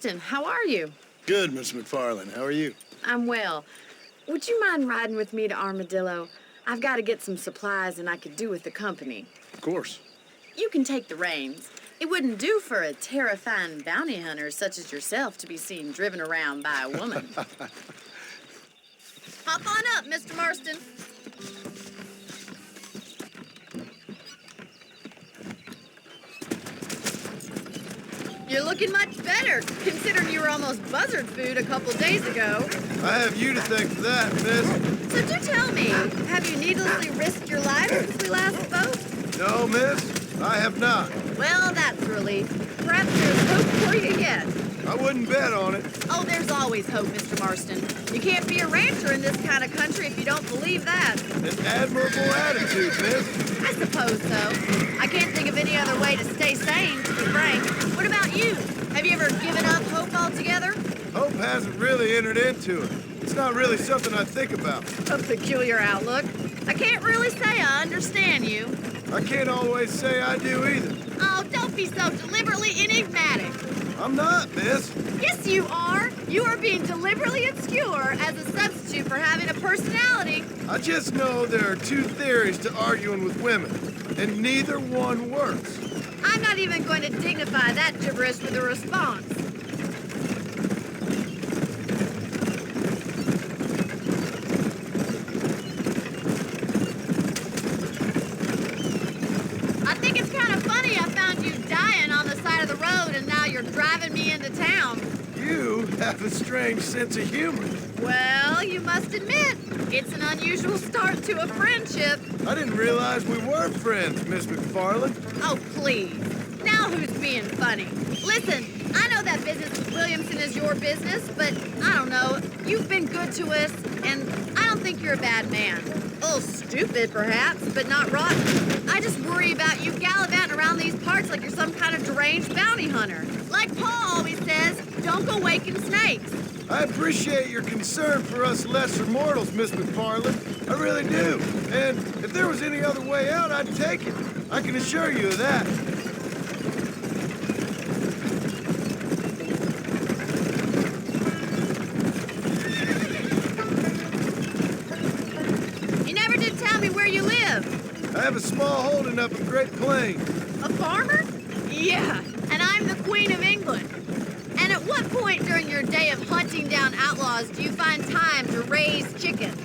Marston, how are you? Good, Miss McFarland. How are you? I'm well. Would you mind riding with me to Armadillo? I've got to get some supplies and I could do with the company. Of course. You can take the reins. It wouldn't do for a terrifying bounty hunter such as yourself to be seen driven around by a woman. Hop on up, Mr. Marston. You're looking much better, considering you were almost buzzard food a couple days ago. I have you to thank for that, miss. So do tell me, have you needlessly risked your life since we last spoke? No, miss, I have not. Well, that's a relief. Perhaps there's hope for you yet. I wouldn't bet on it. Oh, there's always hope, Mr. Marston. You can't be a rancher in this kind of country if you don't believe that. An admirable attitude, miss. I suppose so. I can't think of any other way to stay sane, to be frank. What about you? Have you ever given up hope altogether? Hope hasn't really entered into it. It's not really something I think about. A peculiar outlook. I can't really say I understand you. I can't always say I do either. Oh, don't be so deliberately enigmatic. I'm not, miss. Yes, you are. You are being deliberately obscure as a substitute for having a personality. I just know there are two theories to arguing with women, and neither one works. I'm not even going to dignify that gibberish with a response. I think it's kind of funny I found you dying on the side of the road and now you're driving me into town. You have a strange sense of humor. Well, you must admit, it's an unusual start to a friendship. I didn't realize we were friends, Miss McFarland. Oh, please. Now who's being funny? Listen, I know that business with Williamson is your business, but I don't know. You've been good to us, and I don't think you're a bad man. A little stupid, perhaps, but not rotten. I just worry about you gallivanting around these parts like you're some kind of deranged bounty hunter. Like Paul always says, don't go waking snakes. I appreciate your concern for us lesser mortals, Miss McFarland. I really do. And if there was any other way out, I'd take it. I can assure you of that. You never did tell me where you live. I have a small holding up in Great Plains. A farmer? Yeah, and I'm the Queen of England. And at what point during your day of hunting down outlaws do you find time to raise chickens?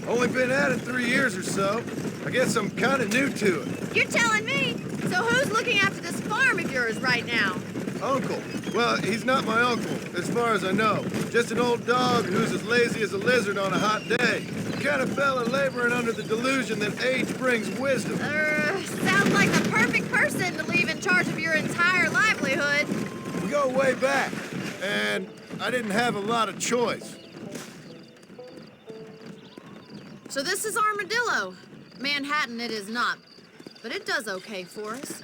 Only been at it 3 years or so. I guess I'm kind of new to it. You're telling me? So who's looking after this farm of yours right now? Uncle. Well, he's not my uncle, as far as I know. Just an old dog who's as lazy as a lizard on a hot day. The kind of fella laboring under the delusion that age brings wisdom. Sounds like the perfect person to leave in charge of your entire livelihood. We go way back, and I didn't have a lot of choice. So this is Armadillo. Manhattan it is not, but it does okay for us.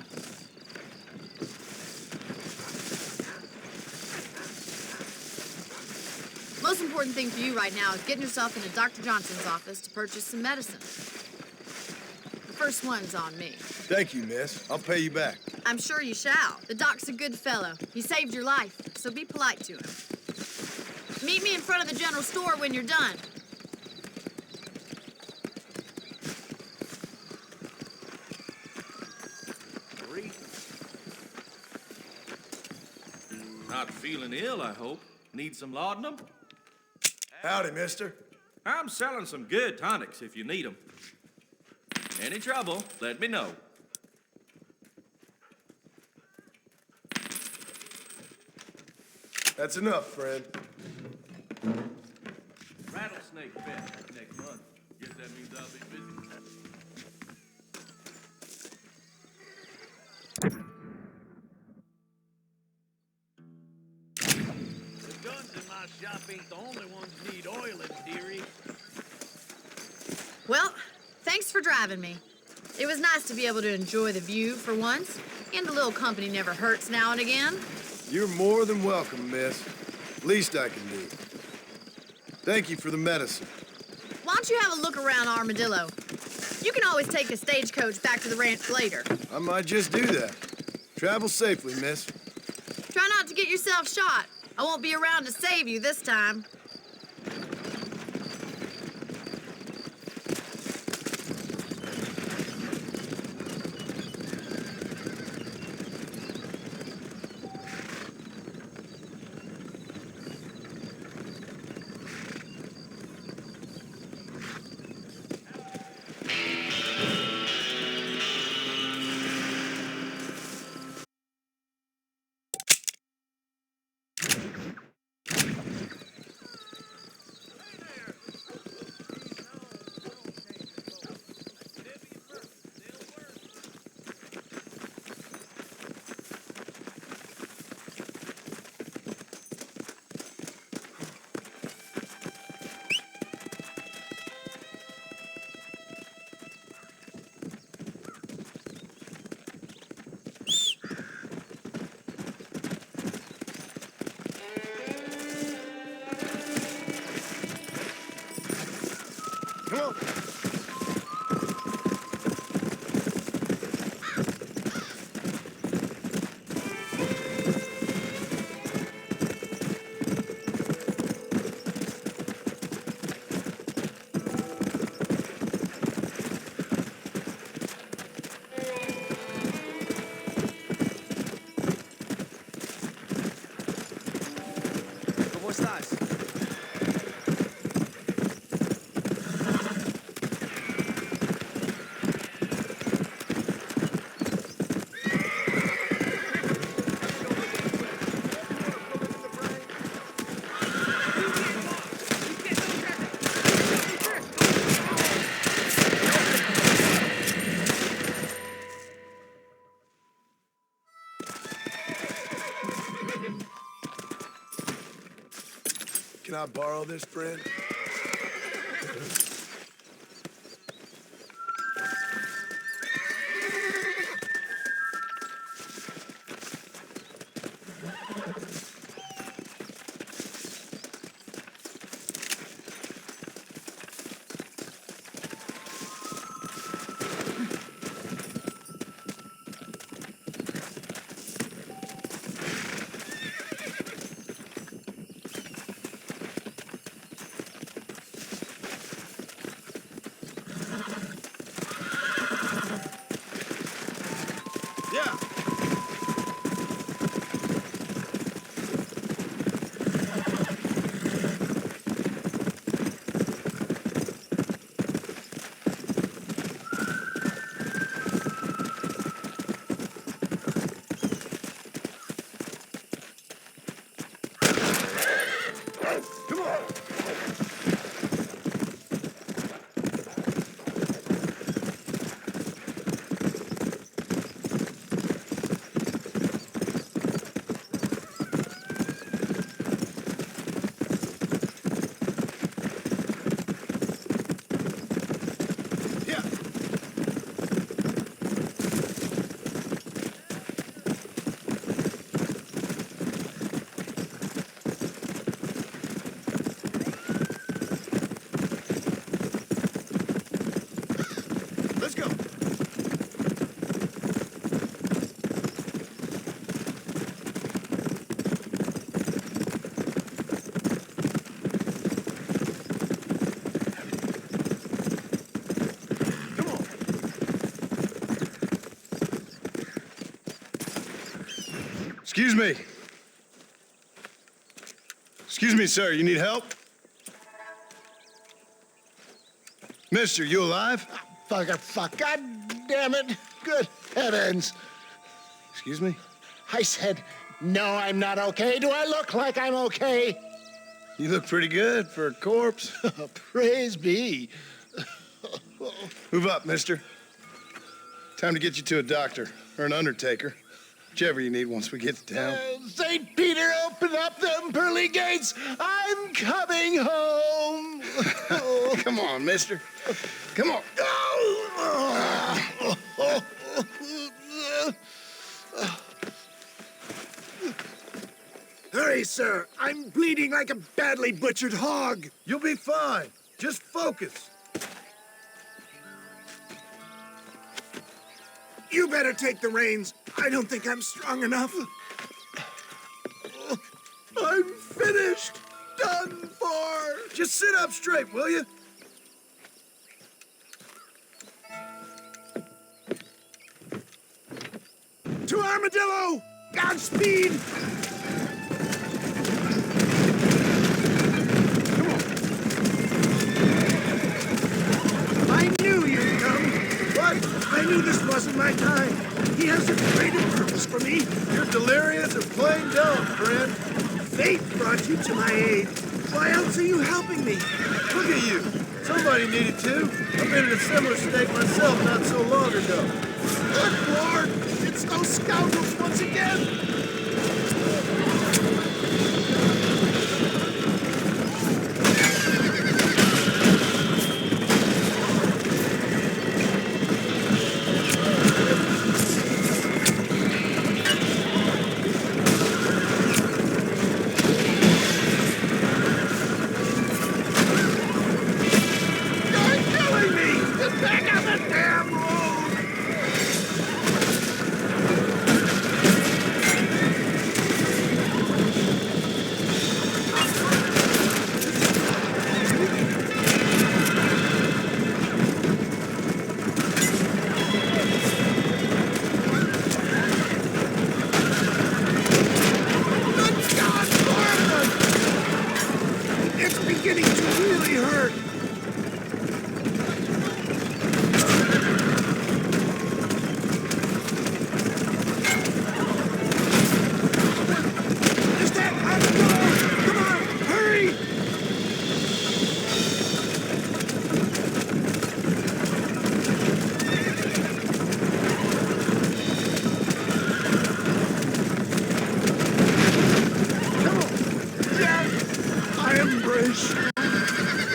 Most important thing for you right now is getting yourself into Dr. Johnson's office to purchase some medicine. The first one's on me. Thank you, miss. I'll pay you back. I'm sure you shall. The doc's a good fellow. He saved your life, so be polite to him. Meet me in front of the general store when you're done. Not feeling ill, I hope. Need some laudanum? Howdy, mister. I'm selling some good tonics if you need them. Any trouble, let me know. That's enough, friend. Rattlesnake Fest next month. Guess that means I'll be busy. The guns in my shop ain't the only ones need oiling, dearie. Well, thanks for driving me. It was nice to be able to enjoy the view for once, and a little company never hurts now and again. You're more than welcome, miss. Least I can do. Thank you for the medicine. Why don't you have a look around Armadillo? You can always take a stagecoach back to the ranch later. I might just do that. Travel safely, miss. Try not to get yourself shot. I won't be around to save you this time. Come on. ¿Cómo estás? Can I borrow this, friend? Yeah. Come on. Yeah. Let's go. Come on. Excuse me. Excuse me, sir. You need help? Mister, you alive? Fuck, God damn it. Good heavens. Excuse me? I said, no, I'm not okay. Do I look like I'm okay? You look pretty good for a corpse. Praise be. Move up, mister. Time to get you to a doctor or an undertaker. Whichever you need once we get to town. St. Peter, open up them pearly gates. I'm coming home. Come on, mister. Come on. Hurry, sir. I'm bleeding like a badly butchered hog. You'll be fine. Just focus. You better take the reins. I don't think I'm strong enough. I'm finished. Done for. Just sit up straight, will you? To Armadillo! Godspeed! I knew you'd come. What? I knew this wasn't my time. He has a greater purpose for me. You're delirious or plain dumb, friend. Fate brought you to my aid. Why else are you helping me? Look at you. Somebody needed to. I've been in a similar state myself not so long ago. Good Lord! It's those scoundrels once again!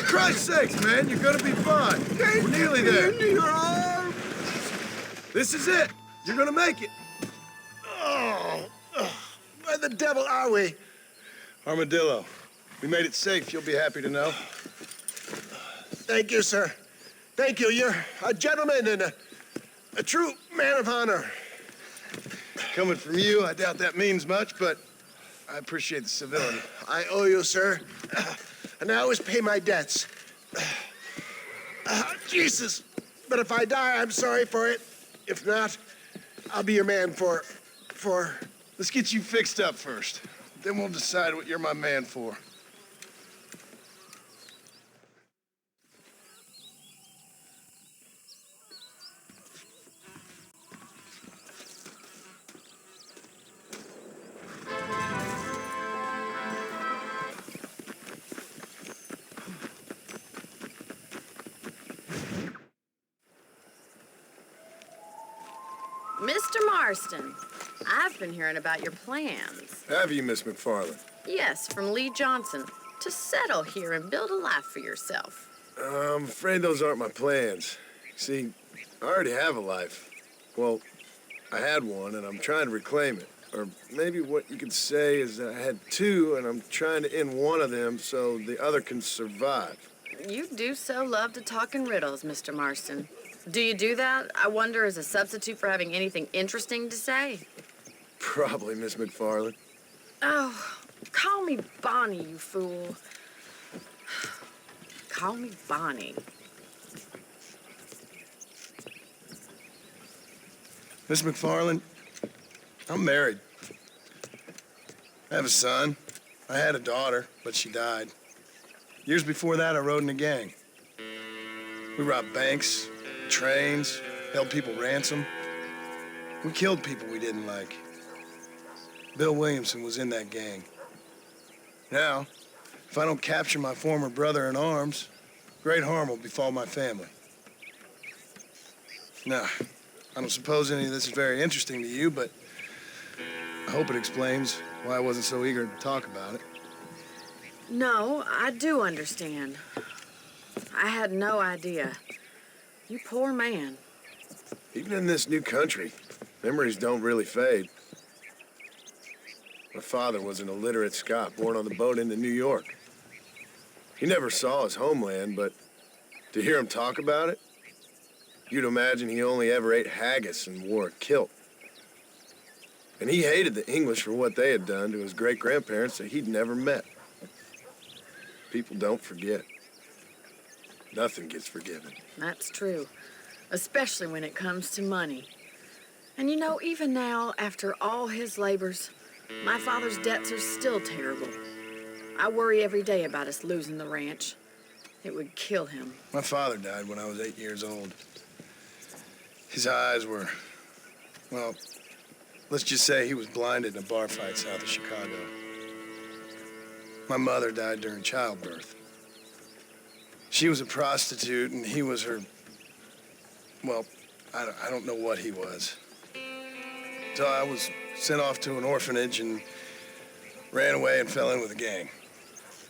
Christ's sakes, man, you're gonna be fine. We're nearly there. Into your arms! This is it. You're gonna make it. Where the devil are we? Armadillo, we made it safe. You'll be happy to know. Thank you, sir. Thank you. You're a gentleman and a true man of honor. Coming from you, I doubt that means much, but I appreciate the civility. I owe you, sir. And I always pay my debts. Jesus. But if I die, I'm sorry for it. If not, I'll be your man for... Let's get you fixed up first. Then we'll decide what you're my man for. Mr. Marston, I've been hearing about your plans. Have you, Miss McFarland? Yes, from Lee Johnson, to settle here and build a life for yourself. I'm afraid those aren't my plans. See, I already have a life. Well, I had one, and I'm trying to reclaim it. Or maybe what you could say is that I had two, and I'm trying to end one of them so the other can survive. You do so love to talk in riddles, Mr. Marston. Do you do that, I wonder, as a substitute for having anything interesting to say? Probably, Miss McFarland. Oh, call me Bonnie, you fool. Call me Bonnie. Miss McFarland, I'm married. I have a son. I had a daughter, but she died. Years before that, I rode in a gang. We robbed banks, trains, held people ransom. We killed people we didn't like. Bill Williamson was in that gang. Now, if I don't capture my former brother in arms, great harm will befall my family. Now, I don't suppose any of this is very interesting to you, but I hope it explains why I wasn't so eager to talk about it. No, I do understand. I had no idea. You poor man. Even in this new country, memories don't really fade. My father was an illiterate Scot born on the boat into New York. He never saw his homeland, but to hear him talk about it, you'd imagine he only ever ate haggis and wore a kilt. And he hated the English for what they had done to his great-grandparents that he'd never met. People don't forget. Nothing gets forgiven. That's true, especially when it comes to money. And you know, even now, after all his labors, my father's debts are still terrible. I worry every day about us losing the ranch. It would kill him. My father died when I was 8 years old. His eyes were, well, let's just say he was blinded in a bar fight south of Chicago. My mother died during childbirth. She was a prostitute, and he was her, well, I don't know what he was. So I was sent off to an orphanage and ran away and fell in with a gang.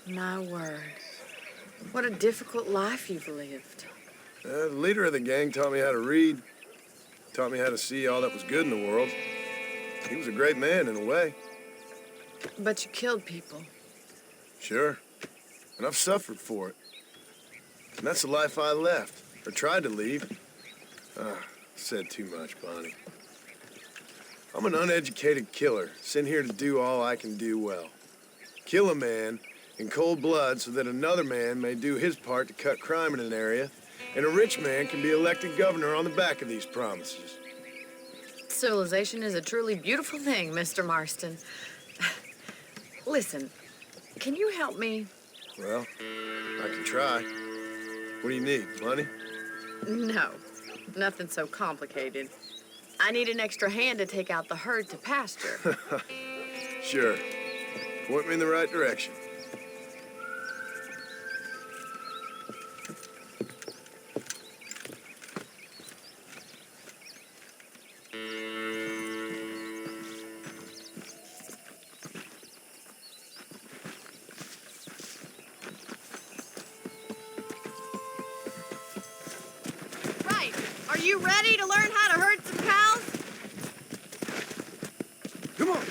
My word. What a difficult life you've lived. The leader of the gang taught me how to read, taught me how to see all that was good in the world. He was a great man in a way. But you killed people. Sure. And I've suffered for it. And that's the life I left, or tried to leave. Said too much, Bonnie. I'm an uneducated killer, sent here to do all I can do well. Kill a man in cold blood so that another man may do his part to cut crime in an area, and a rich man can be elected governor on the back of these promises. Civilization is a truly beautiful thing, Mr. Marston. Listen, can you help me? Well, I can try. What do you need, money? No, nothing so complicated. I need an extra hand to take out the herd to pasture. Sure. Point me in the right direction. Right. Are you ready to learn how to herd some cows? Come on.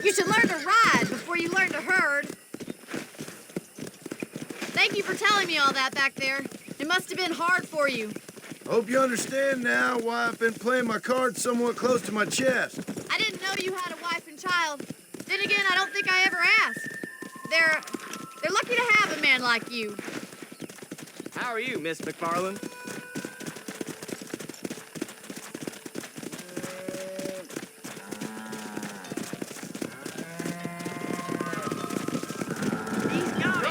You should learn to ride before you learn to herd. Thank you for telling me all that back there. It must have been hard for you. Hope you understand now why I've been playing my cards somewhat close to my chest. I didn't know you had a wife and child. Then again, I don't think I ever asked. They're lucky to have a man like you. How are you, Miss McFarland? He's got it.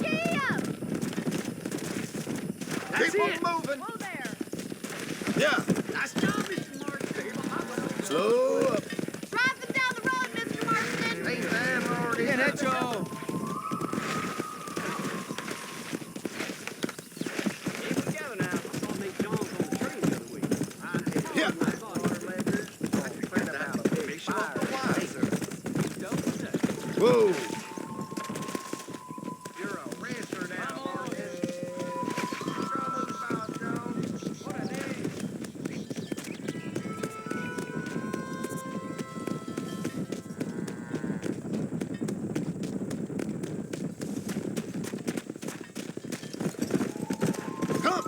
Yeah! That's Keep on it. moving. Whoa there. Yeah, Nice job, Mr. Marston. slow up. Drive them down the road, Mr. Marston. Hey, man, already. Bien hecho. Get together now. I saw Nate Jones on the train the other week. Yeah. Whoa. You're a rancher now, Martin. Trouble about Jones. What a name. Come.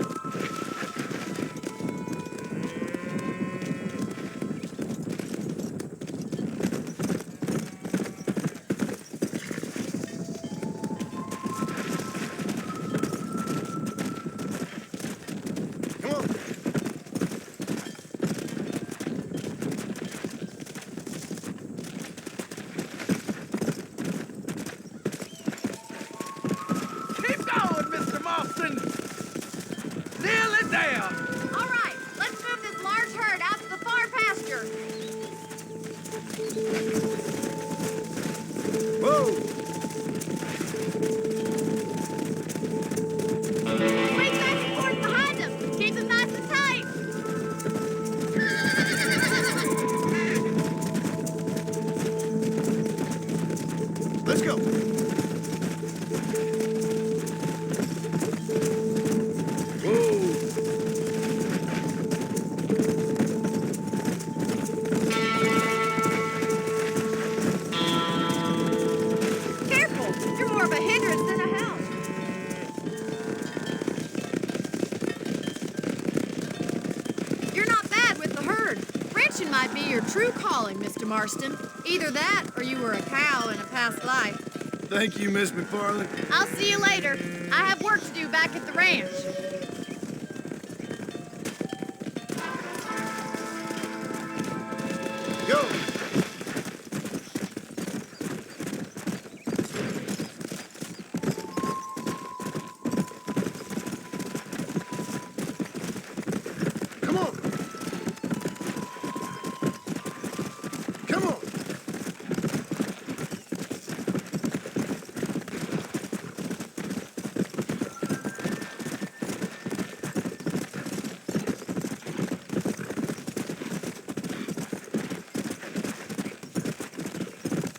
Come on. Keep going, Mr. Marston. Nail it down. All right, let's move this large herd out to the far pasture. Whoa. Swing back and forth behind them. Keep them nice and tight. Let's go. Whoa. Careful, you're more of a hindrance than a help. true calling, Mr. Marston. Either that, or you were a cow in a past life. Thank you, Miss McFarland. I'll see you later. I have work to do back at the ranch. Go! Come on! Come on!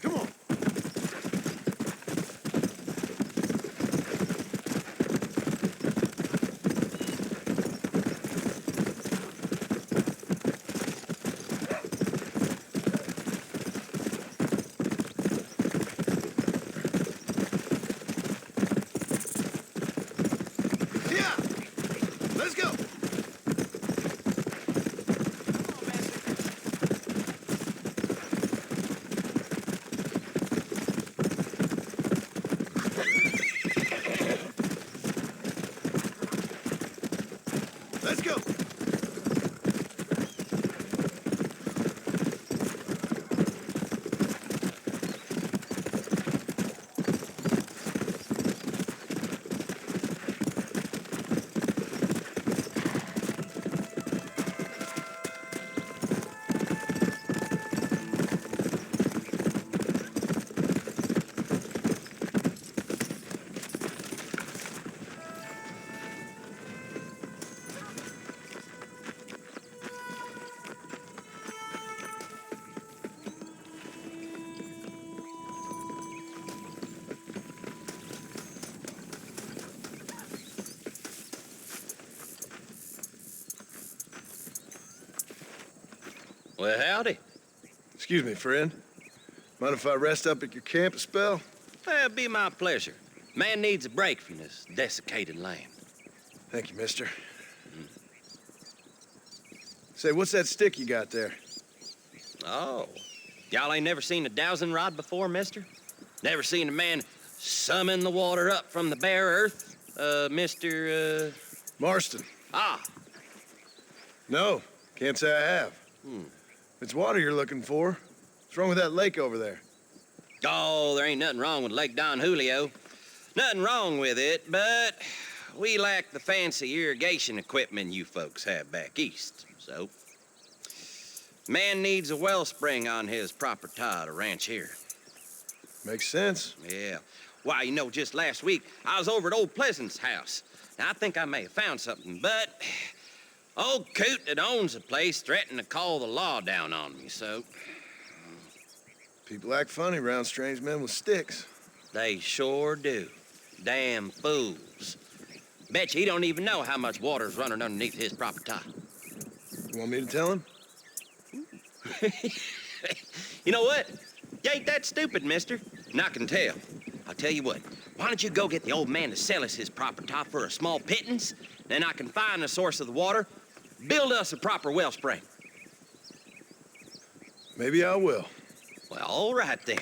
Come on! Yeah! Let's go! Let's go! Well, howdy. Excuse me, friend. Mind if I rest up at your camp a spell? Well, it'd be my pleasure. Man needs a break from this desiccated land. Thank you, mister. Say, what's that stick you got there? Oh, y'all ain't never seen a dowsing rod before, mister? Never seen a man summon the water up from the bare earth? Mr. Marston. Ah, No, can't say I have. If it's water you're looking for, what's wrong with that lake over there? oh, there ain't nothing wrong with Lake Don Julio. Nothing wrong with it, but we lack the fancy irrigation equipment you folks have back east, so... Man needs a wellspring on his property to ranch here. Makes sense. Yeah. Why, you know, just last week, I was over at old Pleasant's house. Now, I think I may have found something, but old coot that owns the place threatened to call the law down on me, so People act funny around strange men with sticks. they sure do. Damn fools. Bet you he don't even know how much water's running underneath his property. You want me to tell him? You know what? You ain't that stupid, mister. And I can tell. I'll tell you what. Why don't you go get the old man to sell us his property for a small pittance? Then I can find the source of the water, build us a proper wellspring. Maybe I will. Well, all right then.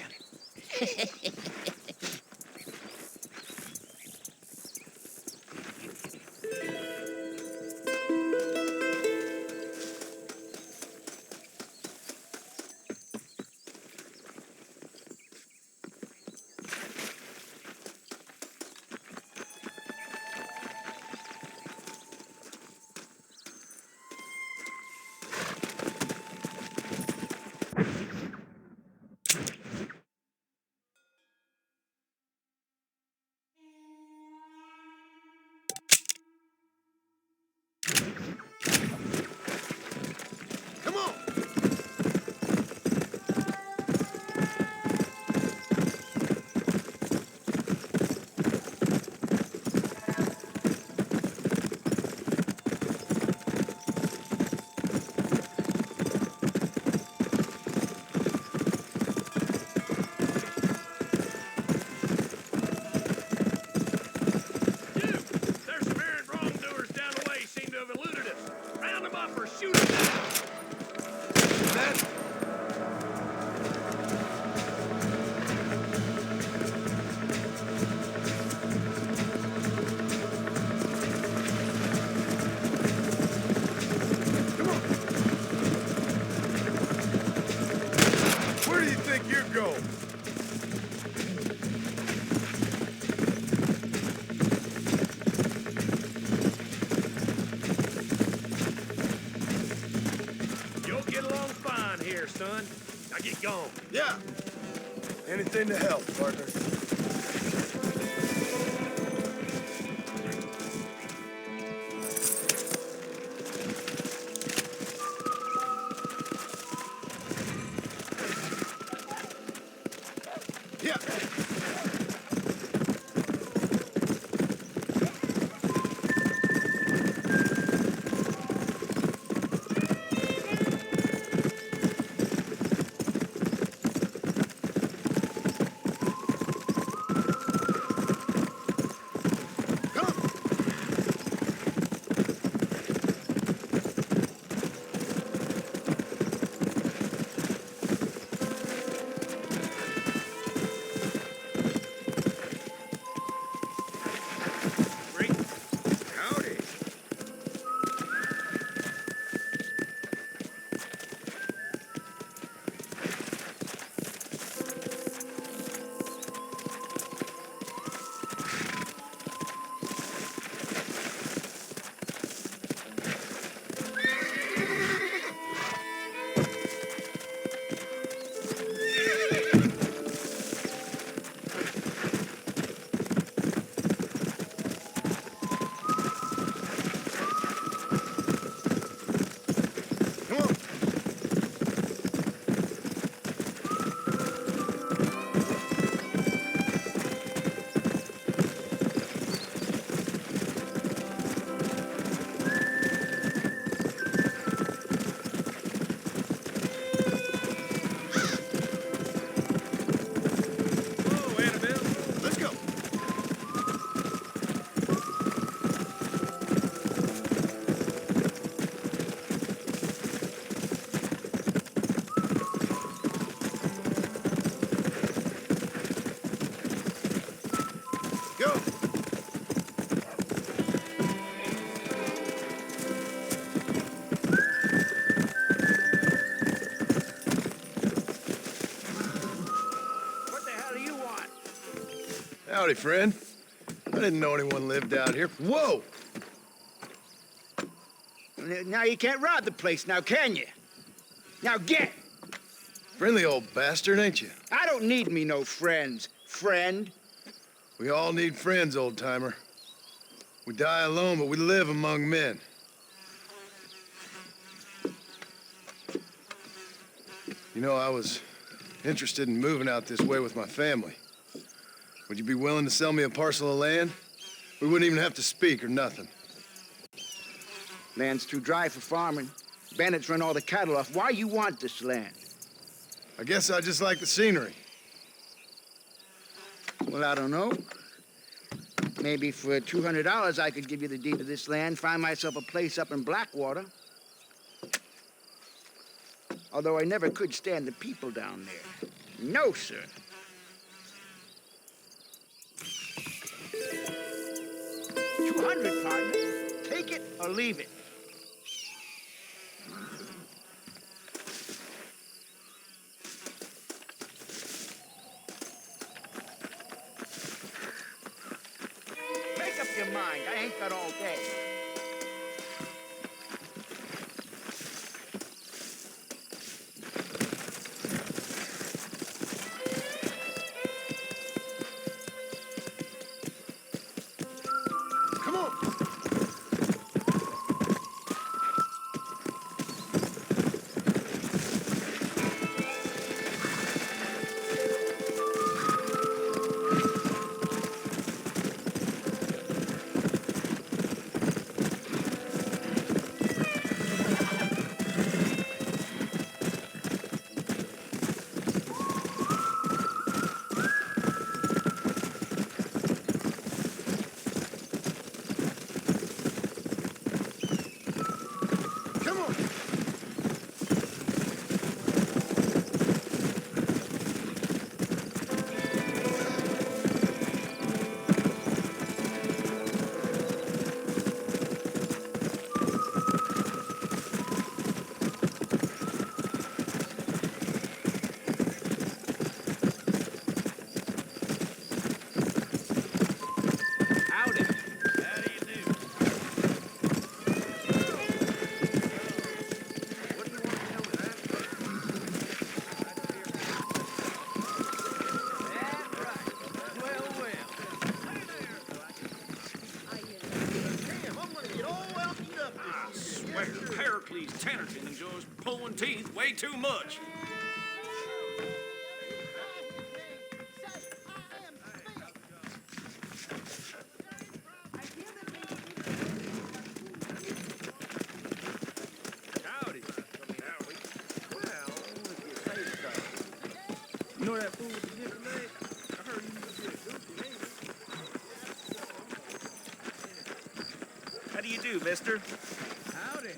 go. You'll get along fine here, son. Now get going. Yeah. Anything to help, partner. Yeah. Howdy. Come on. Whoa, Annabelle. Let's go. Go. What the hell do you want? Howdy, friend. I didn't know anyone lived out here. Whoa! Now you can't rob the place now, can you? Now get! Friendly old bastard, ain't you? I don't need me no friends, friend. We all need friends, old-timer. We die alone, but we live among men. You know, I was interested in moving out this way with my family. Would you be willing to sell me a parcel of land? We wouldn't even have to speak or nothing. Land's too dry for farming. Bandits run all the cattle off. Why you want this land? I guess I just like the scenery. Well, I don't know. Maybe for $200 I could give you the deed to this land, find myself a place up in Blackwater. Although I never could stand the people down there. No, sir. $200, partner. Take it or leave it. Make up your mind. I ain't got all day. Come on! them teeth way too much. Howdy. Well, if you say so. You know that fool with the different name? I heard he used to be a goofy, ain't he? How do you do, mister? Howdy.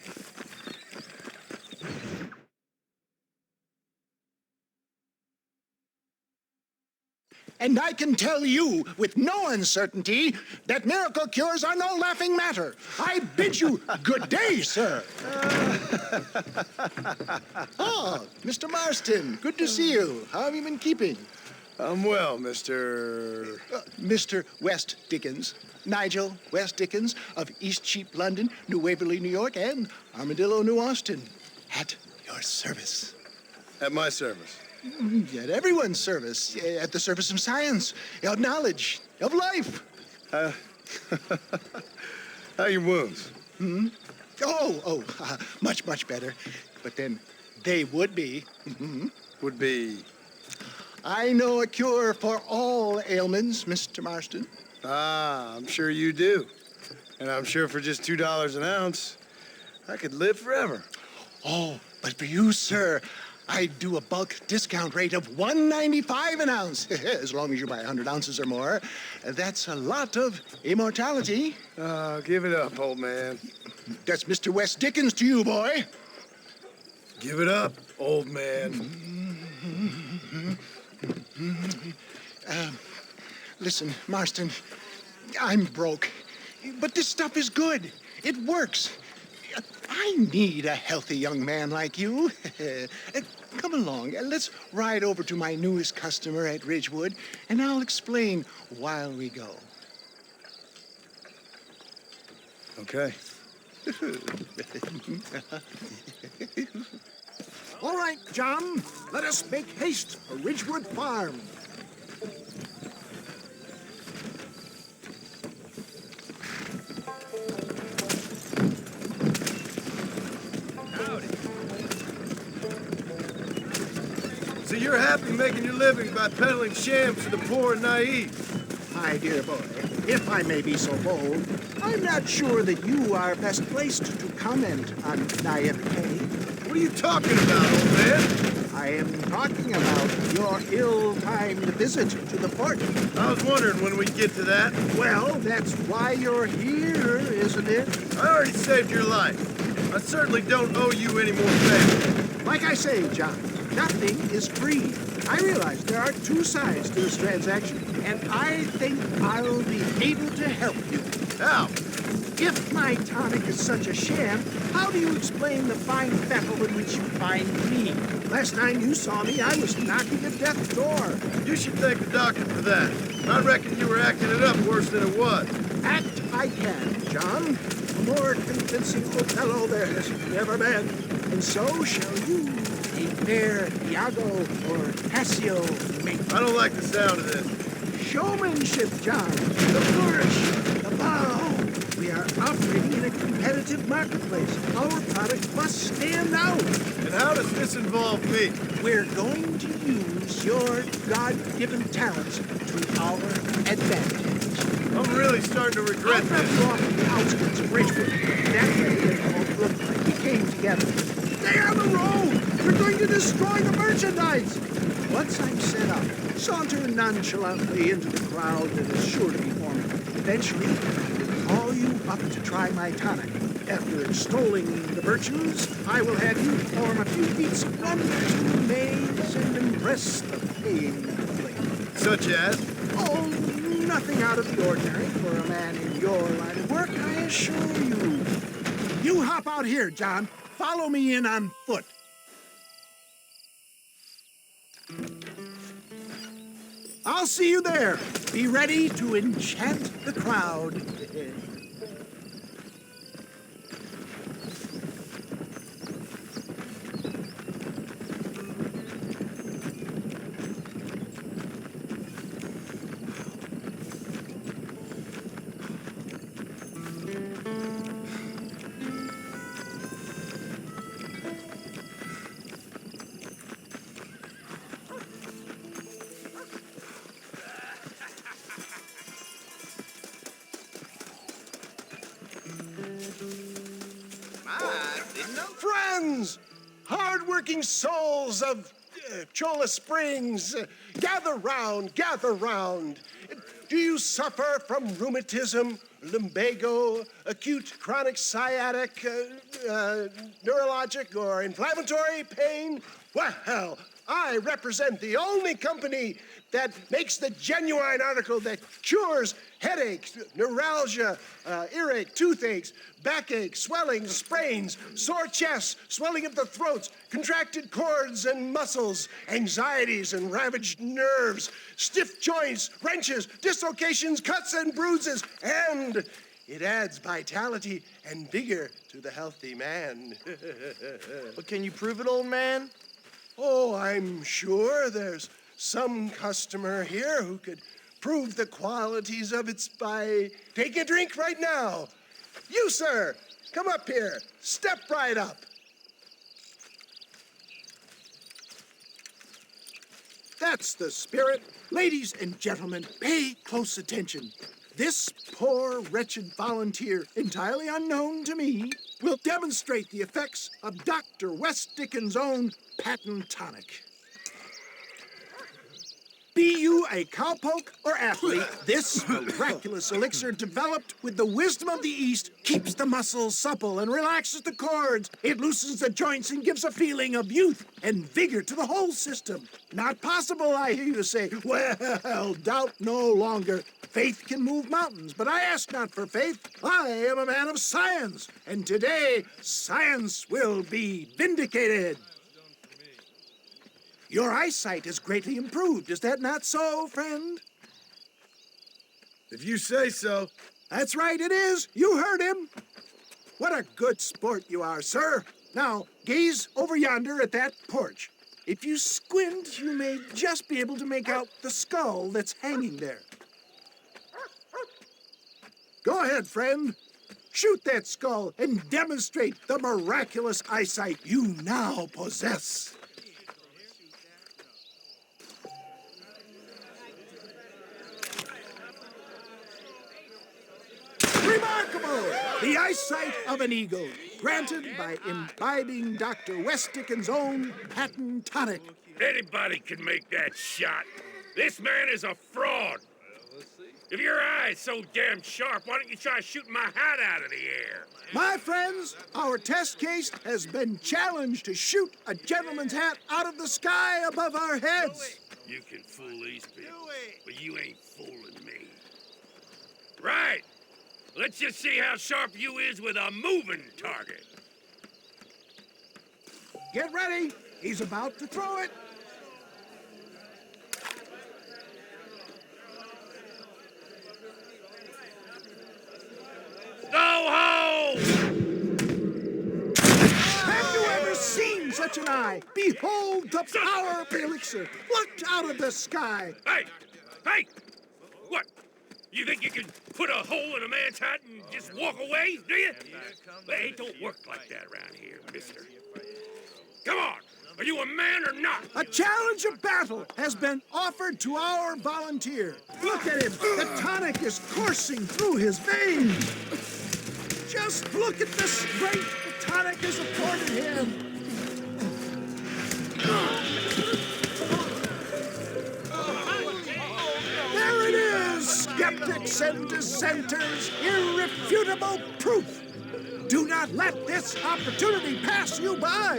And I can tell you with no uncertainty that miracle cures are no laughing matter. I bid you good day, sir. Oh, Mr. Marston, good to see you. How have you been keeping? I'm well, Mr. Mr. West Dickens, Nigel West Dickens of East Cheap, London, New Waverly, New York, and Armadillo, New Austin. At your service. At my service. At everyone's service. At the service of science, of knowledge, of life. How are your wounds? Much, much better. But then they would be. Would be. I know a cure for all ailments, Mr. Marston. Ah, I'm sure you do. And I'm sure for just $2 an ounce, I could live forever. Oh, but for you, sir, I do a bulk discount rate of $1.95 an ounce, as long as you buy 100 ounces or more. That's a lot of immortality. Give it up, old man. That's Mr. West Dickens to you, boy. Give it up, old man. Listen, Marston, I'm broke, but this stuff is good. It works. I need a healthy young man like you. Come along, let's ride over to my newest customer at Ridgewood, and I'll explain while we go. Okay. All right, John, let us make haste for Ridgewood Farm. So you're happy making your living by peddling shams to the poor and naive? My dear boy, if I may be so bold, I'm not sure that you are best placed to comment on naivete. What are you talking about, old man? I am talking about your ill-timed visit to the port. I was wondering when we'd get to that. Well, that's why you're here, isn't it? I already saved your life. I certainly don't owe you any more favors. Like I say, John, nothing is free. I realize there are two sides to this transaction, and I think I'll be able to help you. How? If my tonic is such a sham, how do you explain the fine fettle in which you find me? Last time you saw me, I was knocking at death's door. You should thank the doctor for that. I reckon you were acting it up worse than it was. Act I can, John. A more convincing Othello there has never been. And so shall you. A fair Iago or Cassio make. I don't like the sound of this. Showmanship, John. The flourish, the bow. We are operating in a competitive marketplace. Our product must stand out. And how does this involve me? We're going to use your God-given talents to our advantage. I'm really starting to regret I'll drop this. you off at the outskirts of Ridgewood. That way it won't look like we came together. Stay on the road! We're going to destroy the merchandise! Once I'm set up, saunter nonchalantly into the crowd that is sure to be forming. Eventually, I'll call you up to try my tonic. After extolling the virtues, I will have you perform a few feats of wonder to amaze and impress the paying public. Such as? Oh, nothing out of the ordinary for a man in your line of work, I assure you. You hop out here, John. Follow me in on foot. I'll see you there. Be ready to enchant the crowd. friends, hard-working souls of Cholla Springs, gather round, gather round. Do you suffer from rheumatism, lumbago, acute chronic sciatic, neurologic, or inflammatory pain? Well, I represent the only company that makes the genuine article that cures headaches, neuralgia, earache, toothaches, backache, swelling, sprains, sore chests, swelling of the throats, contracted cords and muscles, anxieties and ravaged nerves, stiff joints, wrenches, dislocations, cuts and bruises, and it adds vitality and vigor to the healthy man. But can you prove it, old man? Oh, I'm sure there's some customer here who could prove the qualities of it by taking a drink right now. You, sir, come up here. Step right up. That's the spirit. Ladies and gentlemen, pay close attention. This poor, wretched volunteer, entirely unknown to me, will demonstrate the effects of Dr. West Dickens' own patent tonic. Be you a cowpoke or athlete, this miraculous elixir developed with the wisdom of the East keeps the muscles supple and relaxes the cords. It loosens the joints and gives a feeling of youth and vigor to the whole system. Not possible, I hear you say. Well, doubt no longer. Faith can move mountains, but I ask not for faith. I am a man of science, and today science will be vindicated. Your eyesight is greatly improved. Is that not so, friend? If you say so. That's right, it is. You heard him. What a good sport you are, sir. Now, gaze over yonder at that porch. If you squint, you may just be able to make out the skull that's hanging there. Go ahead, friend. Shoot that skull and demonstrate the miraculous eyesight you now possess. Remarkable! The eyesight of an eagle, granted by imbibing Dr. West Dickens' own patent tonic. Anybody can make that shot. This man is a fraud. If your eye's so damn sharp, why don't you try shooting my hat out of the air? My friends, our test case has been challenged to shoot a gentleman's hat out of the sky above our heads. You can fool these people, but you ain't fooling me. Right. Let's just see how sharp you is with a moving target. Get ready. He's about to throw it. Go home! Have you ever seen such an eye? Behold the power of the elixir. Looked out of the sky. Hey! Hey! What? You think you can put a hole in a man's hat and just walk away, do you? Hey, it don't work like that around here, mister. Come on! Are you a man or not? A challenge of battle has been offered to our volunteer. Look at him. The tonic is coursing through his veins. Just look at the strength the tonic has afforded him. There it is, skeptics and dissenters, irrefutable proof. Do not let this opportunity pass you by.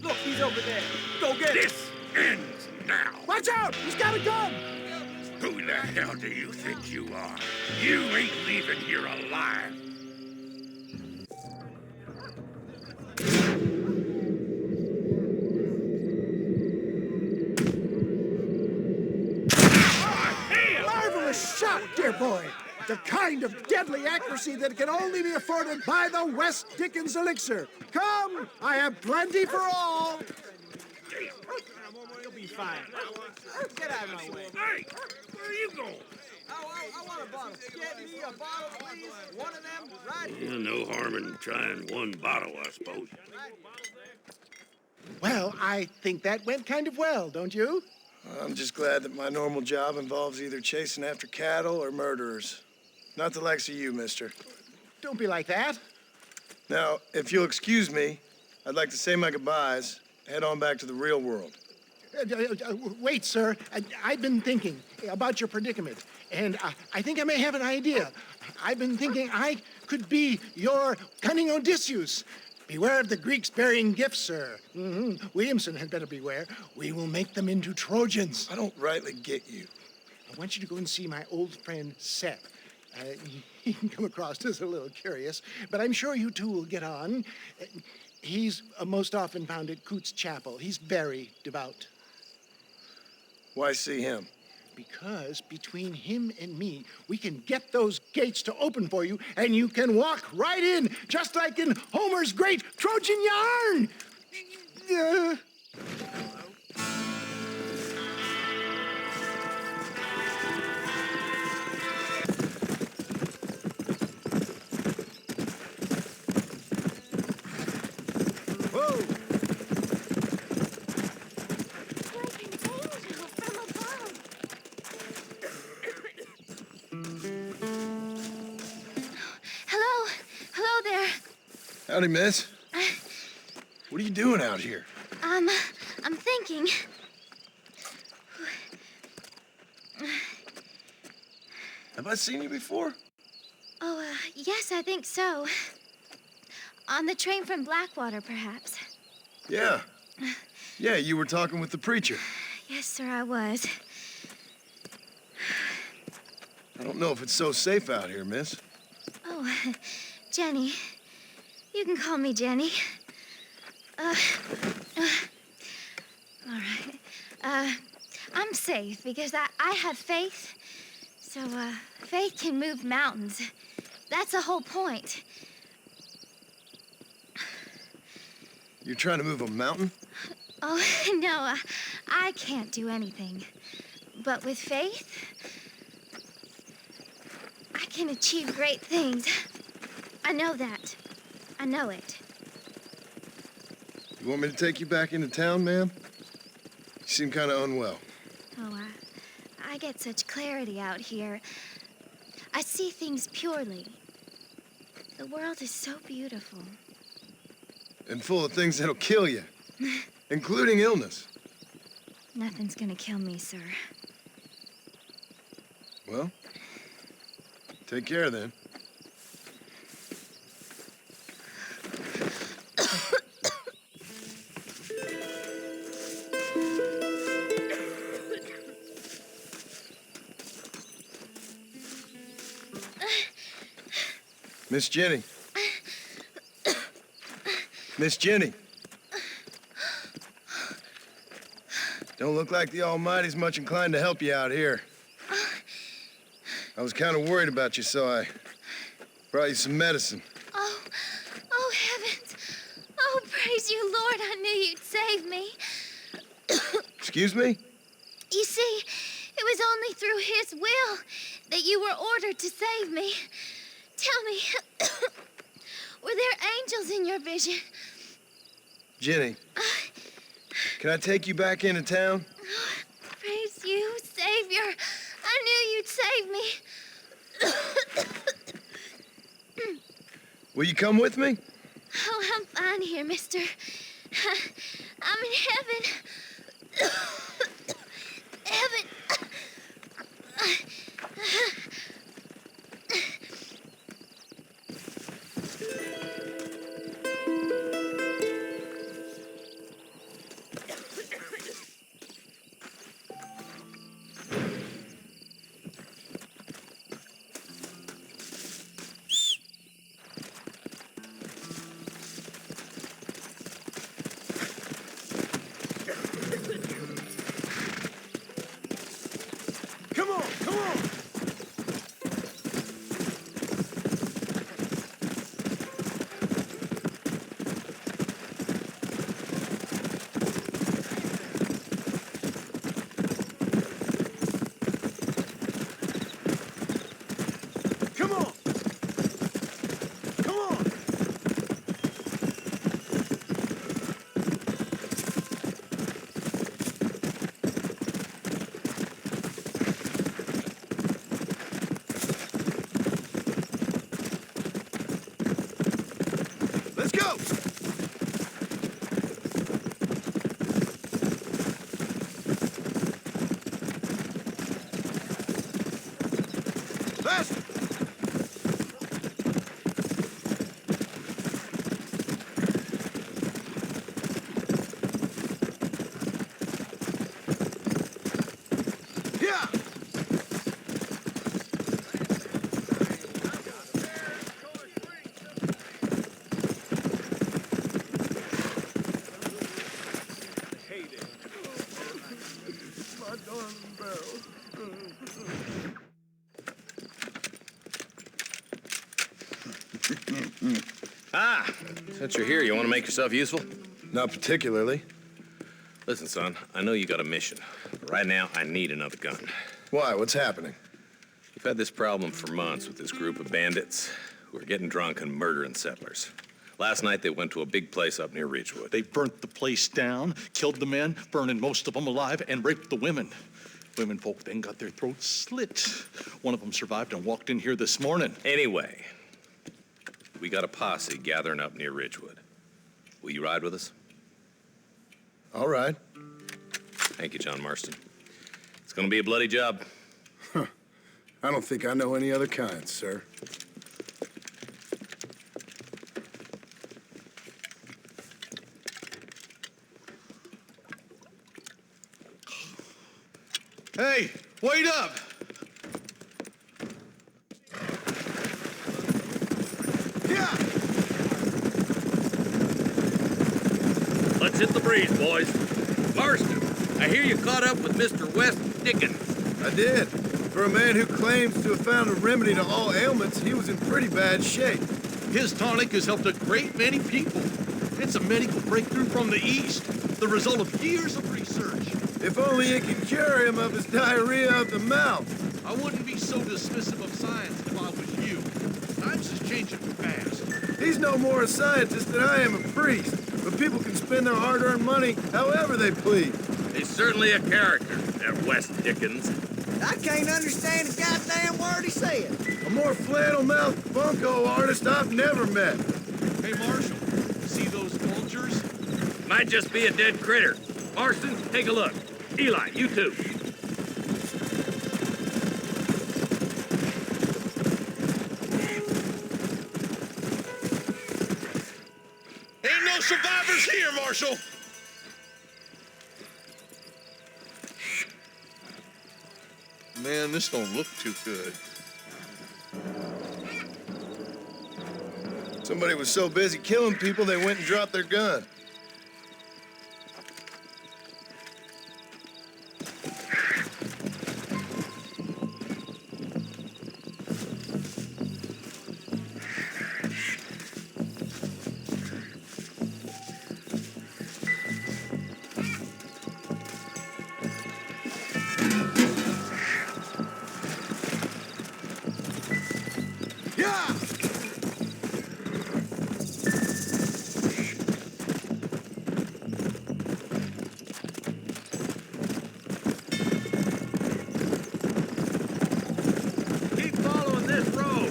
Look, he's over there. Go get him. This ends now. Watch out, he's got a gun. Who the hell do you think you are? You ain't leaving here alive. Marvelous shot, dear boy. The kind of deadly accuracy that can only be afforded by the West Dickens Elixir. Come, I have plenty for all. You'll be fine. Get out of my way. Hey, where are you going? I want a bottle. Get me a bottle, please. One of them, right here. No harm in trying one bottle, I suppose. Well, I think that went kind of well, don't you? I'm just glad that my normal job involves either chasing after cattle or murderers. Not the likes of you, mister. Don't be like that. Now, if you'll excuse me, I'd like to say my goodbyes, head on back to the real world. Wait, sir. I've been thinking about your predicament, and I think I may have an idea. I've been thinking I could be your cunning Odysseus. Beware of the Greeks burying gifts, sir. Williamson had better beware. We will make them into Trojans. I don't rightly get you. I want you to go and see my old friend Seth. He can come across as a little curious, but I'm sure you two will get on. He's most often found at Coots Chapel. He's very devout. Why see him? Because between him and me, we can get those gates to open for you, and you can walk right in, just like in Homer's great Trojan yarn. Howdy, miss. What are you doing out here? I'm thinking. Have I seen you before? Oh, yes, I think so. On the train from Blackwater, perhaps. Yeah. Yeah, you were talking with the preacher. Yes, sir, I was. I don't know if it's so safe out here, miss. Oh, Jenny. You can call me Jenny. All right. I'm safe because I have faith. So, faith can move mountains. That's the whole point. You're trying to move a mountain? Oh, no, I can't do anything. But with faith, I can achieve great things. I know that. I know it. You want me to take you back into town, ma'am? You seem kind of unwell. Oh, I get such clarity out here. I see things purely. The world is so beautiful. And full of things that'll kill you, including illness. Nothing's gonna kill me, sir. Well, take care then. Miss Jenny. Miss Jenny. Don't look like the Almighty's much inclined to help you out here. I was kind of worried about you, so I brought you some medicine. Oh, heavens. Oh, praise you, Lord. I knew you'd save me. Excuse me? You see, it was only through his will that you were ordered to save me. Tell me, were there angels in your vision? Jenny, can I take you back into town? Praise you, Savior. I knew you'd save me. Will you come with me? Oh, I'm fine here, mister. I'm in heaven. Heaven. Come on, come on! Come on! Come on! Since you're here, you want to make yourself useful? Not particularly. Listen, son, I know you got a mission. But right now, I need another gun. Why? What's happening? We've had this problem for months with this group of bandits who are getting drunk and murdering settlers. Last night, they went to a big place up near Ridgewood. They burnt the place down, killed the men, burning most of them alive, and raped the women. Women folk then got their throats slit. One of them survived and walked in here this morning. Anyway, we got a posse gathering up near Ridgewood. Will you ride with us? All right. Thank you, John Marston. It's gonna be a bloody job. Huh. I don't think I know any other kind, sir. Hey, wait up! Yeah! Let's hit the breeze, boys. Marston, I hear you caught up with Mr. West Dickens. I did. For a man who claims to have found a remedy to all ailments, he was in pretty bad shape. His tonic has helped a great many people. It's a medical breakthrough from the East, the result of years of research. If only it could cure him of his diarrhea of the mouth. I wouldn't be so dismissive of science if I was you. Times is changing fast. He's no more a scientist than I am a priest. But people can spend their hard-earned money however they please. He's certainly a character, that West Dickens. I can't understand a goddamn word he said. A more flannel-mouthed bunco artist I've never met. Hey, Marshal, see those vultures? Might just be a dead critter. Marston, take a look. Eli, you too. Ain't no survivors here, Marshal! Man, this don't look too good. Somebody was so busy killing people, they went and dropped their gun. Keep following this road.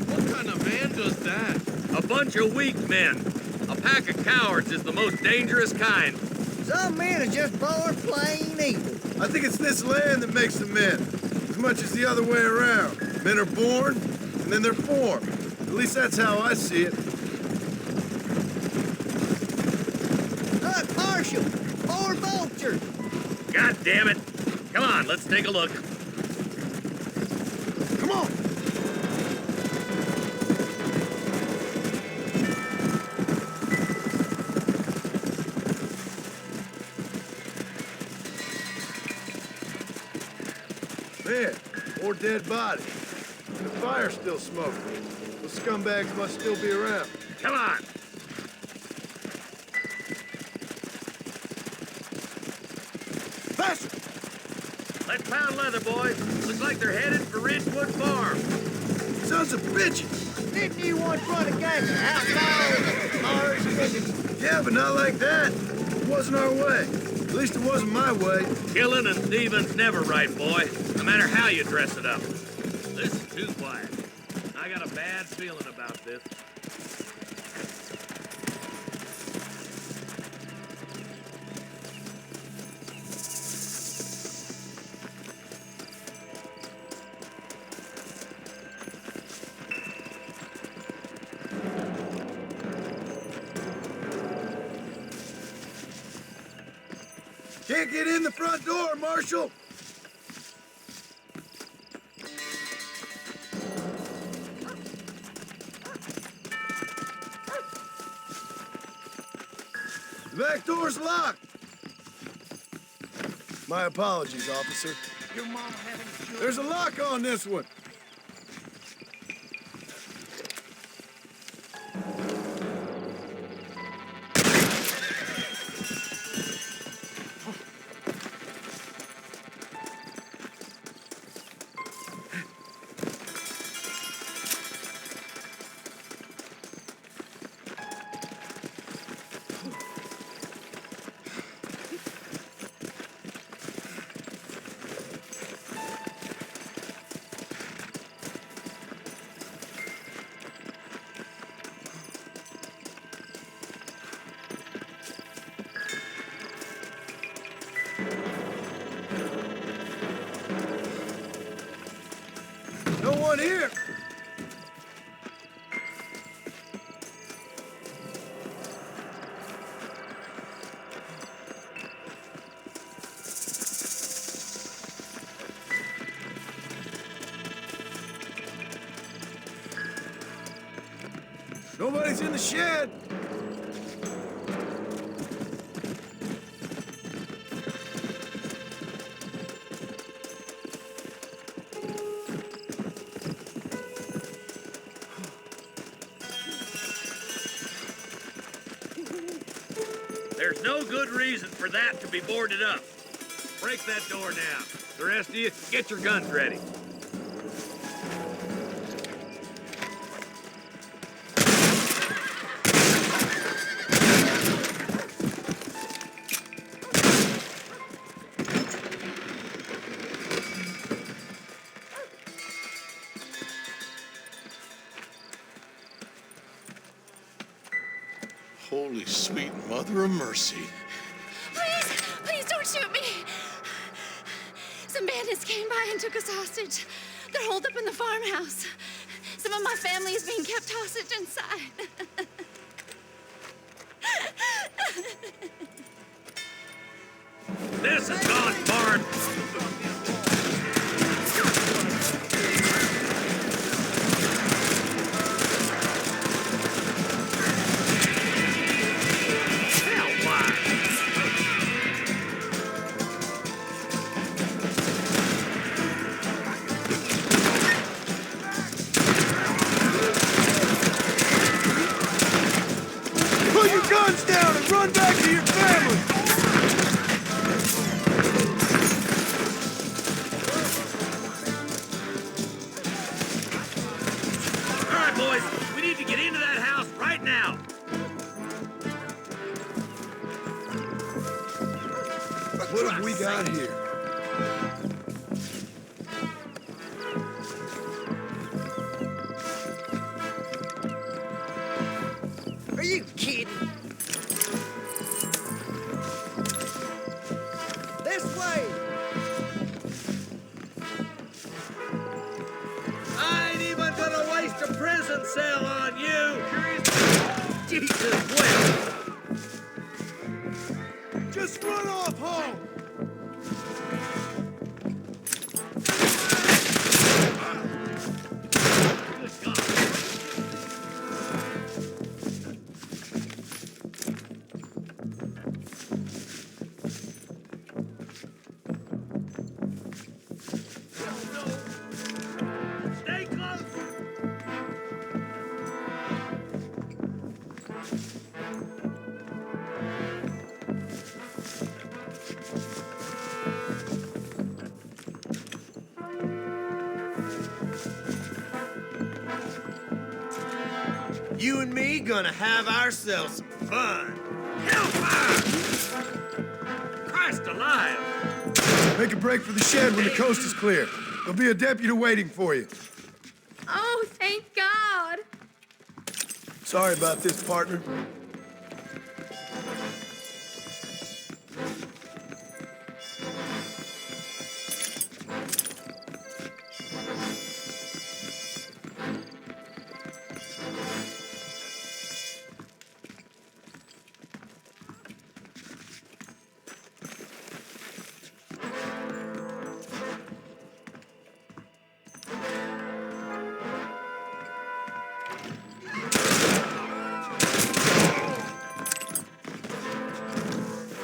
What kind of man does that? A bunch of weak men. A pack of cowards is the most dangerous kind. Some men are just born plain evil. I think it's this land that makes them men, as much as the other way around. Men are born, and then they're formed. At least that's how I see it. Look, Marshal, more vultures. God damn it. Come on, let's take a look. Come on! Man, more dead bodies. The fire's still smoking. Those scumbags must still be around. Come on. Faster! Let's pound leather, boys. Looks like they're headed for Ridgewood Farm. Sons of bitches! Didn't you once run against outlaws? Ours, Dickens? Yeah, but not like that. It wasn't our way. At least it wasn't my way. Killing and thieving's never right, boy. No matter how you dress it up. This is too quiet. I got a bad feeling about this. Can't get in the front door, Marshal! The back door's locked. My apologies, officer. Your mom having... There's a lock on this one. No one here! Nobody's in the shed! There's no good reason for that to be boarded up. Break that door now. The rest of you, get your guns ready. Holy sweet mother of mercy. Please don't shoot me. Some bandits came by and took us hostage. They're holed up in the farmhouse. Some of my family is being kept hostage inside. This has gone far. Put your guns down and run back to your family! All right, boys, we need to get into that house right now. What have we got here? Are you kidding? This way! I ain't even gonna waste a prison cell on you. Jesus, well. Just run off home! Stay close. You and me gonna have ourselves some fun. Hellfire! Christ alive! Make a break for the shed when the coast is clear. There'll be a deputy waiting for you. Oh, thank God. Sorry about this, partner.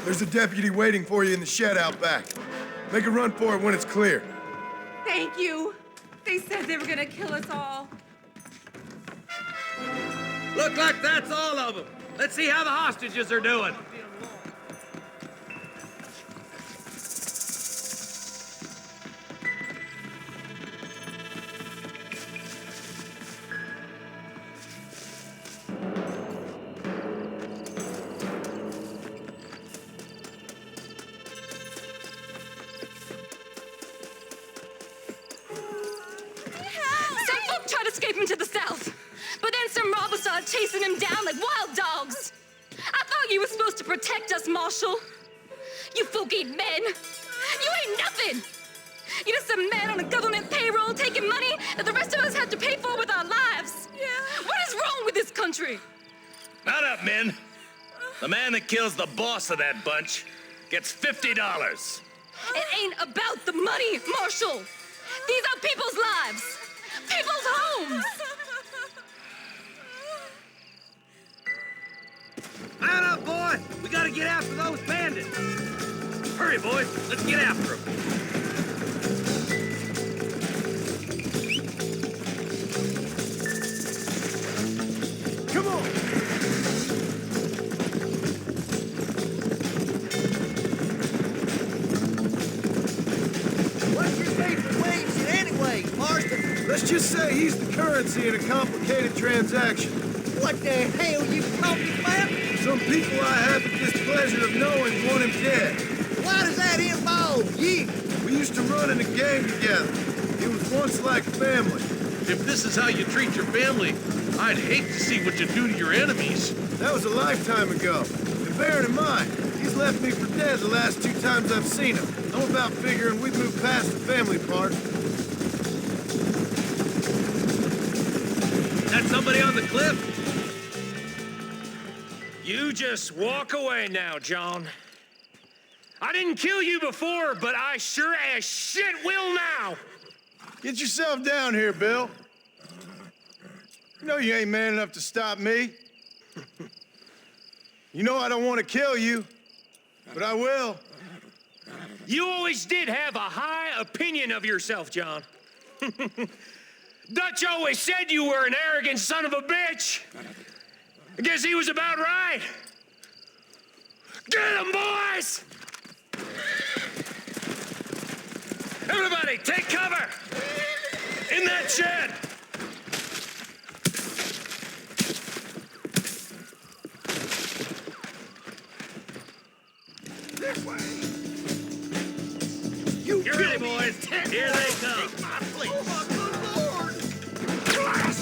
There's a deputy waiting for you in the shed out back. Make a run for it when it's clear. Thank you. They said they were gonna kill us all. Look like that's all of them. Let's see how the hostages are doing. Some folk tried to escape him to the south, but then some robbers started chasing him down like wild dogs. I thought you were supposed to protect us, Marshal. You folk ain't men. You ain't nothing. You're just a man on a government payroll taking money that the rest of us have to pay for with our lives. Yeah. What is wrong with this country? Not up, men. The man that kills the boss of that bunch gets $50. It ain't about the money, Marshal. These are people's lives, people's homes. Man up, boy! We gotta get after those bandits. Hurry, boys. Let's get after them. Come on! What's your beef with Williamson anyway, Marston? Let's just say he's the currency in a complicated transaction. What the hell you talking about? Some people I have the displeasure of knowing want him dead. Why does that involve you? We used to run in a gang together. It was once like family. If this is how you treat your family, I'd hate to see what you do to your enemies. That was a lifetime ago. And bearing in mind, he's left me for dead the last 2 times I've seen him. I'm about figuring we've moved past the family part. That somebody on the cliff? You just walk away now, John. I didn't kill you before, but I sure as shit will now. Get yourself down here, Bill. You know you ain't man enough to stop me. You know I don't want to kill you, but I will. You always did have a high opinion of yourself, John. Dutch always said you were an arrogant son of a bitch. I guess he was about right. Get him, boys! Everybody, take cover! In that shed! This way. Get ready, boys. Here they come. Oh, my good Lord!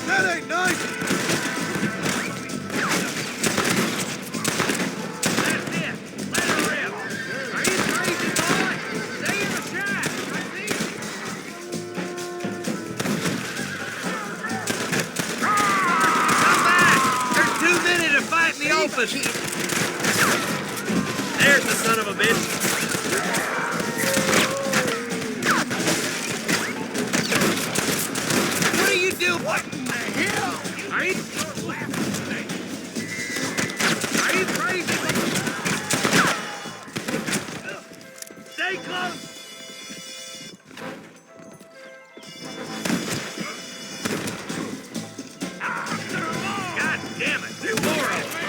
That ain't nice! That's it. Let her rip. Are you crazy, boy? Stay in the shack. Come back. There's too many to fight in the open. There's the son of a bitch. What are you doing? What in the hell? Are you crazy? Stay close. God damn it. There's more of them.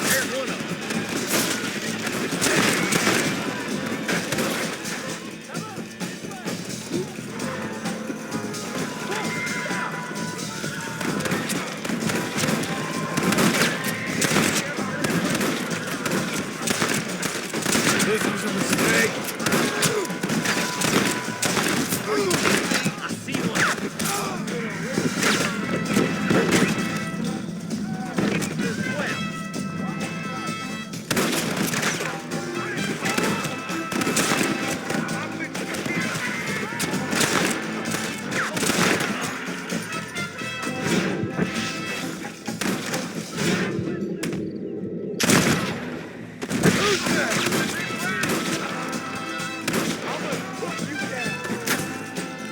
There's one of them. This was a mistake. I see one.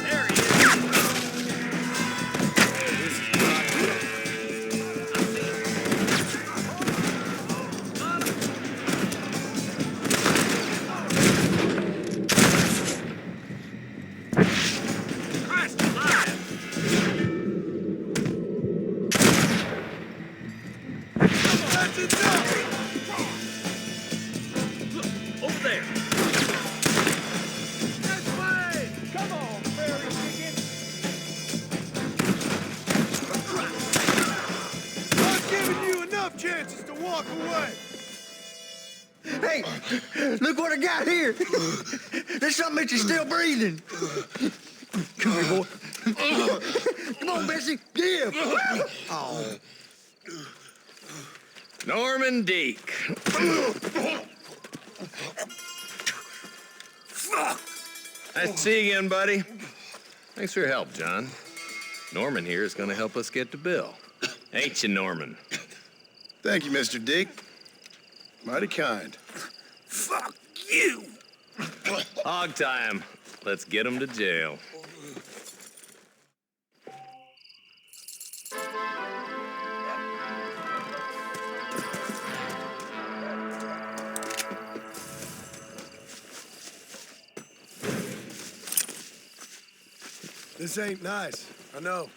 There he is. there. This way! Come on, Prairie Chicken! I've given you enough chances to walk away! Hey, look what I got here. There's something that you're still breathing. Come here, boy. Come on, Bessie. Give. Oh. Norman Deek. Nice to see you again, buddy. Thanks for your help, John. Norman here is going to help us get to Bill. Ain't you, Norman? Thank you, Mr. Dick. Mighty kind. Fuck you! Hog time. Let's get him to jail. This ain't nice. I know.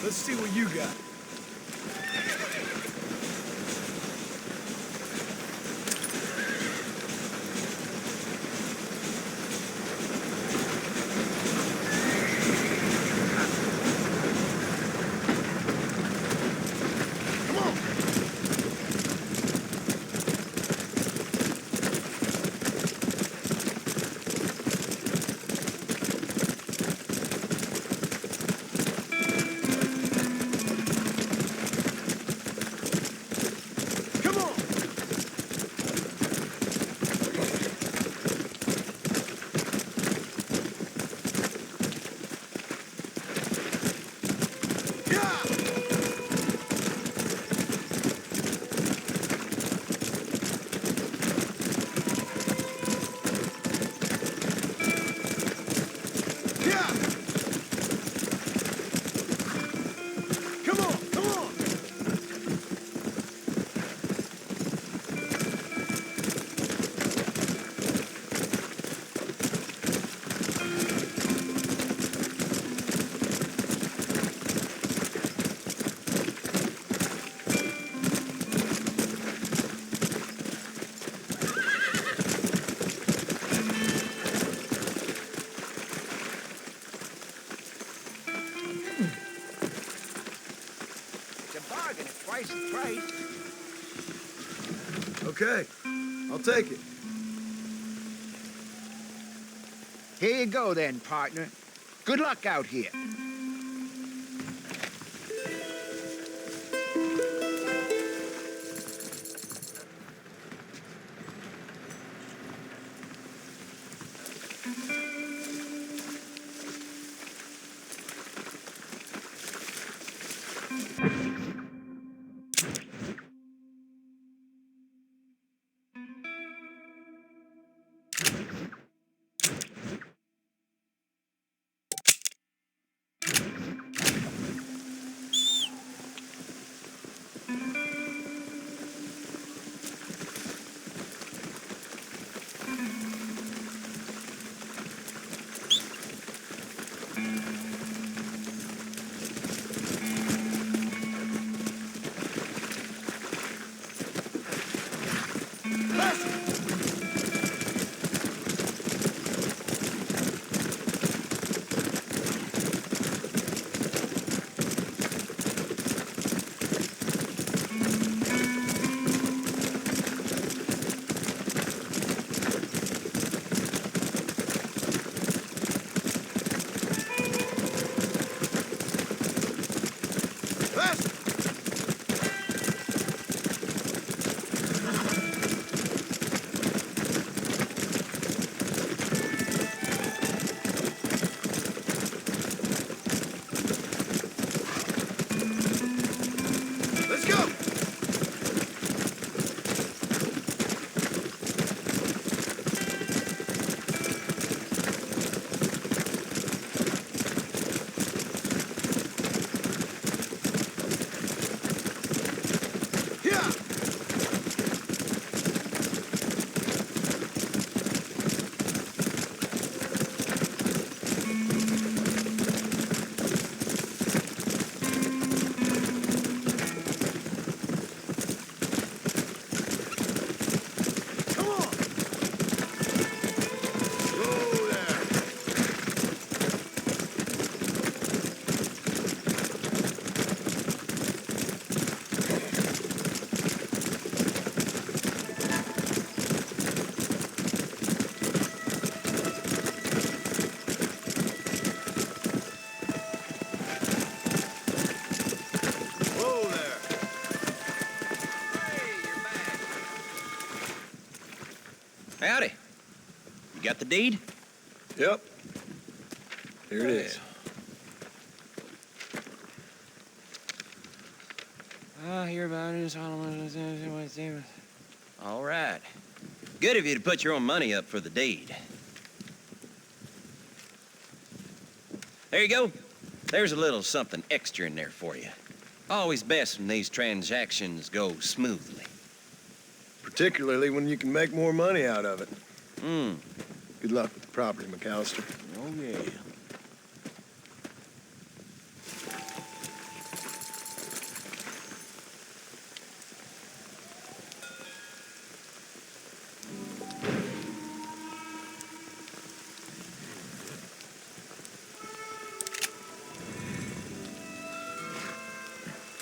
Let's see what you got. Okay, I'll take it. Here you go then, partner. Good luck out here. Howdy. You got the deed? Yep. Here it is. I hear about it. All right. Good of you to put your own money up for the deed. There you go. There's a little something extra in there for you. Always best when these transactions go smoothly. Particularly when you can make more money out of it. Hmm. Good luck with the property, McAllister. Oh, yeah.